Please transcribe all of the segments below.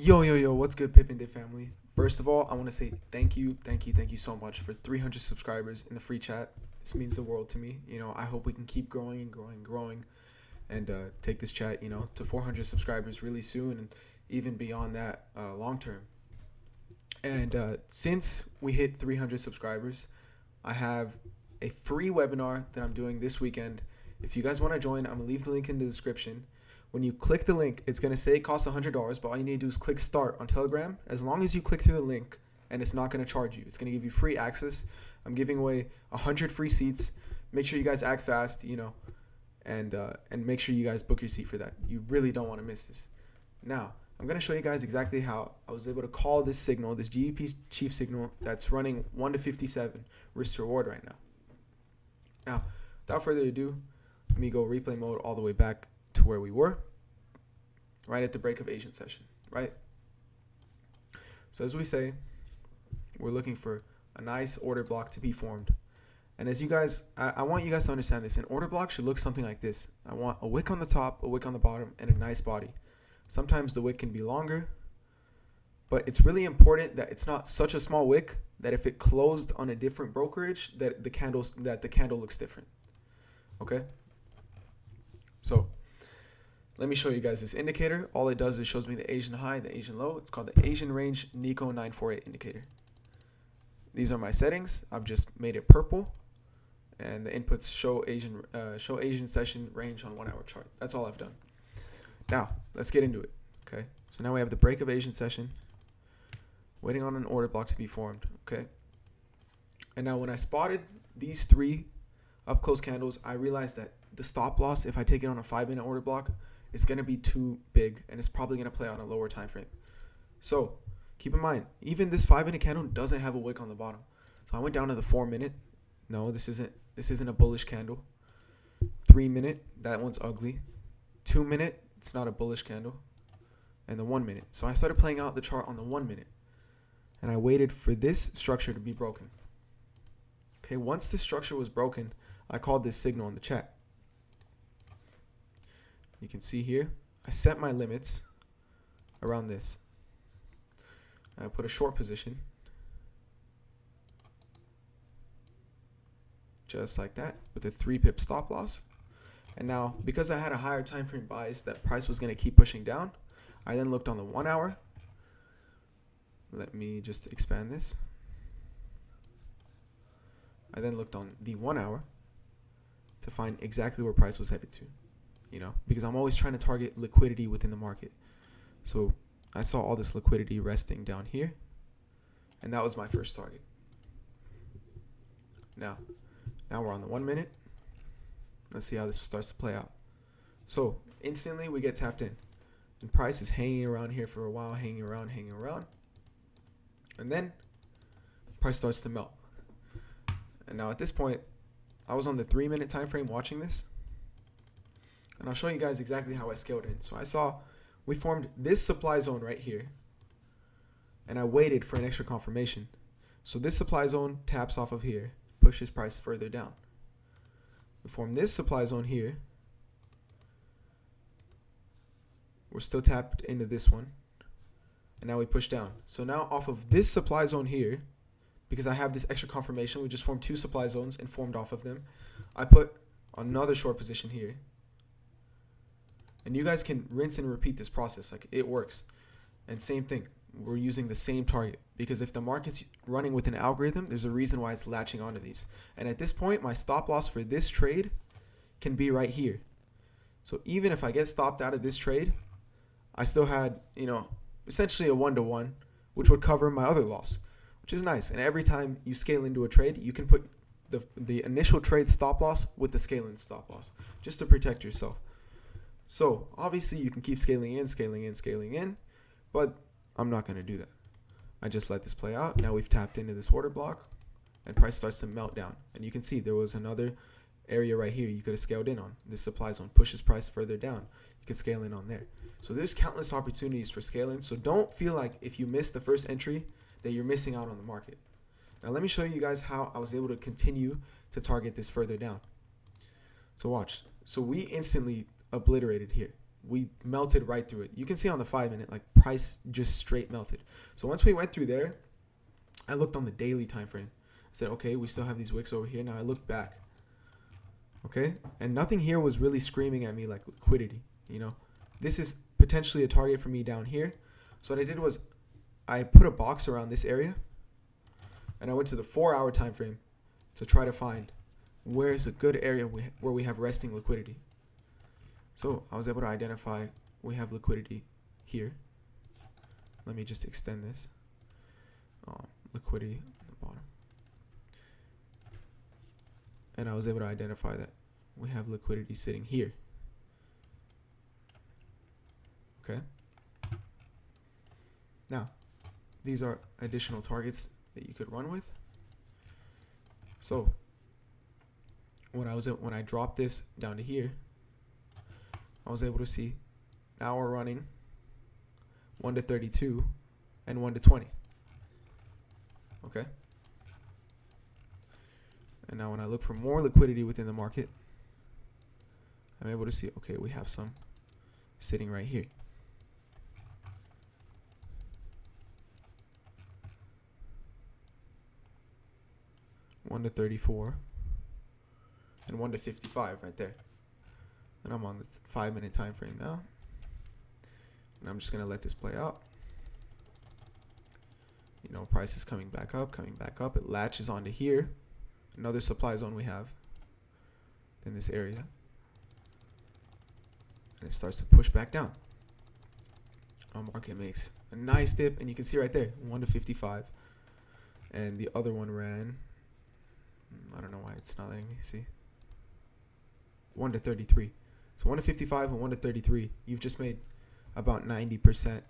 Yo, what's good, PIP N DIP family? First of all, I want to say thank you so much for 300 subscribers in the free chat. This means the world to me. I hope we can keep growing and growing, and take this chat, to 400 subscribers really soon, and even beyond that, long term. And since we hit 300 subscribers, I have a free webinar that I'm doing this weekend. If you guys want to join, I'm gonna leave the link in the description. When you click the link, it's going to say it costs $100, but all you need to do is click start on Telegram. As long as you click through the link, and it's not going to charge you, it's going to give you free access. I'm giving away 100 free seats. Make sure you guys act fast, and make sure you guys book your seat for that. You really don't want to miss this. Now, I'm going to show you guys exactly how I was able to call this signal, this GEP chief signal that's running 1 to 57 risk to reward right now. Now, without further ado, let me go replay mode all the way back to where we were right at the break of Asian session, right? So as we say, we're looking for a nice order block to be formed. And as you guys, I want you guys to understand this. An order block should look something like this. I want a wick on the top, a wick on the bottom, and a nice body. Sometimes the wick can be longer, but it's really important that it's not such a small wick that if it closed on a different brokerage, that the candle looks different. Okay? So let me show you guys this indicator. All it does is shows me the Asian high, the Asian low. It's called the Asian range Nikkei 948 indicator. These are my settings. I've just made it purple, and the inputs show Asian session range on 1 hour chart. That's all I've done. Now let's get into it. Okay. So now we have the break of Asian session, waiting on an order block to be formed. Okay. And now when I spotted these three up close candles, I realized that the stop loss, if I take it on a 5-minute order block, is going to be too big, and it's probably going to play on a lower time frame. So keep in mind, even this 5-minute candle doesn't have a wick on the bottom. So I went down to the 4-minute. No, this isn't a bullish candle. 3-minute, that one's ugly. 2-minute, it's not a bullish candle. And the 1-minute. So I started playing out the chart on the 1-minute, and I waited for this structure to be broken. Okay, once this structure was broken, I called this signal in the chat. You can see here, I set my limits around this. I put a short position, just like that, with a 3 pip stop loss. And now, because I had a higher time frame bias that price was going to keep pushing down, I then looked on the 1 hour. Let me just expand this. I then looked on the 1 hour to find exactly where price was headed to. Because I'm always trying to target liquidity within the market. So I saw all this liquidity resting down here, and that was my first target. Now we're on the 1-minute. Let's see how this starts to play out. So instantly we get tapped in, and price is hanging around here for a while, hanging around, and then price starts to melt. And now at this point, I was on the 3-minute time frame watching this. And I'll show you guys exactly how I scaled in. So I saw we formed this supply zone right here, and I waited for an extra confirmation. So this supply zone taps off of here, pushes price further down. We form this supply zone here. We're still tapped into this one, and now we push down. So now off of this supply zone here, because I have this extra confirmation, we just formed 2 supply zones and formed off of them. I put another short position here. And you guys can rinse and repeat this process. Like, it works. And same thing. We're using the same target. Because if the market's running with an algorithm, there's a reason why it's latching onto these. And at this point, my stop loss for this trade can be right here. So even if I get stopped out of this trade, I still had, essentially a 1-to-1, which would cover my other loss, which is nice. And every time you scale into a trade, you can put the initial trade stop loss with the scale in stop loss, just to protect yourself. So obviously you can keep scaling in, but I'm not going to do that. I just let this play out. Now we've tapped into this order block, and price starts to melt down. And you can see there was another area right here you could have scaled in on. This supply zone pushes price further down. You could scale in on there. So there's countless opportunities for scaling. So don't feel like if you miss the first entry that you're missing out on the market. Now let me show you guys how I was able to continue to target this further down. So watch. So we instantly obliterated here. we melted right through it. You can see on the 5-minute, like price just straight melted. So once we went through there, I looked on the daily time frame. I said, okay, we still have these wicks over here. Now I looked back. Okay, and nothing here was really screaming at me like liquidity. You know, this is potentially a target for me down here. So what I did was I put a box around this area, and I went to the 4-hour time frame to try to find where is a good area where we have resting liquidity. So I was able to identify we have liquidity here. Let me just extend this. Liquidity at the bottom. And I was able to identify that we have liquidity sitting here. Okay. Now, these are additional targets that you could run with. So when I dropped this down to here, I was able to see now we're running 1 to 32 and 1 to 20. Okay. And now when I look for more liquidity within the market, I'm able to see, okay, we have some sitting right here. One to 34 and 1 to 55 right there. And I'm on the 5-minute time frame now. And I'm just going to let this play out. You know, price is coming back up. It latches onto here. Another supply zone we have in this area. And it starts to push back down. Our market makes a nice dip. And you can see right there, 1 to 55. And the other one ran, I don't know why it's not letting me see, 1 to 33. So 1 to 55 and 1 to 33. You've just made about 90%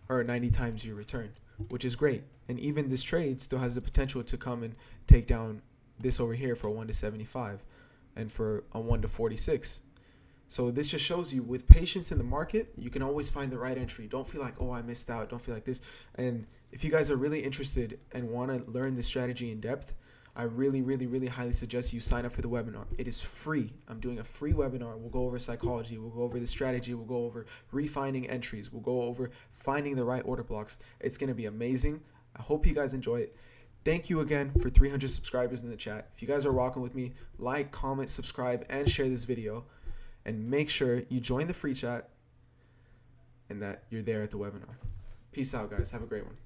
or 90 times your return, which is great. And even this trade still has the potential to come and take down this over here for a 1 to 75 and for a 1 to 46. So this just shows you with patience in the market, you can always find the right entry. Don't feel like, oh, I missed out. Don't feel like this. And if you guys are really interested and want to learn this strategy in depth, I really highly suggest you sign up for the webinar. It is free. I'm doing a free webinar. We'll go over psychology. We'll go over the strategy. We'll go over refining entries. We'll go over finding the right order blocks. It's going to be amazing. I hope you guys enjoy it. Thank you again for 300 subscribers in the chat. If you guys are rocking with me, like, comment, subscribe, and share this video. And make sure you join the free chat and that you're there at the webinar. Peace out, guys. Have a great one.